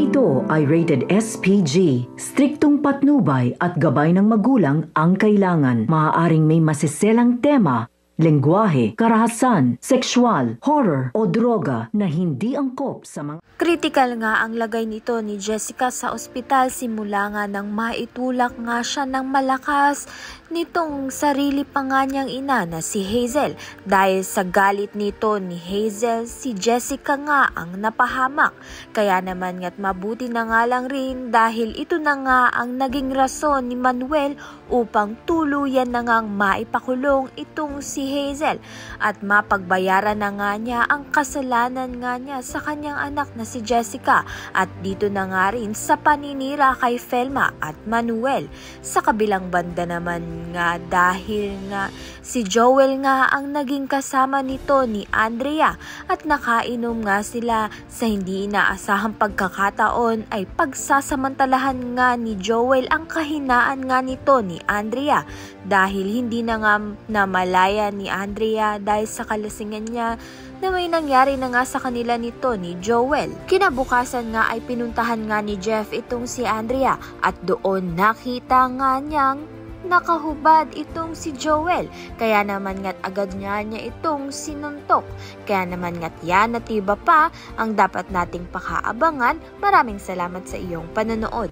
ito ay rated SPG. Striktong patnubay at gabay ng magulang ang kailangan. Maaaring may masiselang tema, lengguwahe, karahasan, sexual, horror o droga na hindi angkop sa mga... Critical nga ang lagay nito ni Jessica sa ospital simula nga nang maitulak nga siya ng malakas nitong sarili pa nga niyang ina na si Hazel. Dahil sa galit nito ni Hazel, si Jessica nga ang napahamak. Kaya naman nga't mabuti na nga lang rin dahil ito na nga ang naging rason ni Manuel upang tuluyan na ngang maipakulong itong si Hazel at mapagbayaran na nga niya ang kasalanan nga niya sa kanyang anak na si Jessica at dito na nga rin sa paninira kay Felma at Manuel. Sa kabilang banda naman nga dahil nga si Joel nga ang naging kasama nito ni Andrea at nakainom nga sila sa hindi inaasahang pagkakataon ay pagsasamantalahan nga ni Joel ang kahinaan nga nito ni Andrea dahil hindi na nga namalaya ni Andrea dahil sa kalasingan niya na may nangyari na nga sa kanila nito ni Joel. Kinabukasan nga ay pinuntahan nga ni Jeff itong si Andrea at doon nakita nga niyang nakahubad itong si Joel. Kaya naman nga't agad niya itong sinuntok. Kaya naman nga't yan at iba pa ang dapat nating pakaabangan. Maraming salamat sa iyong panonood.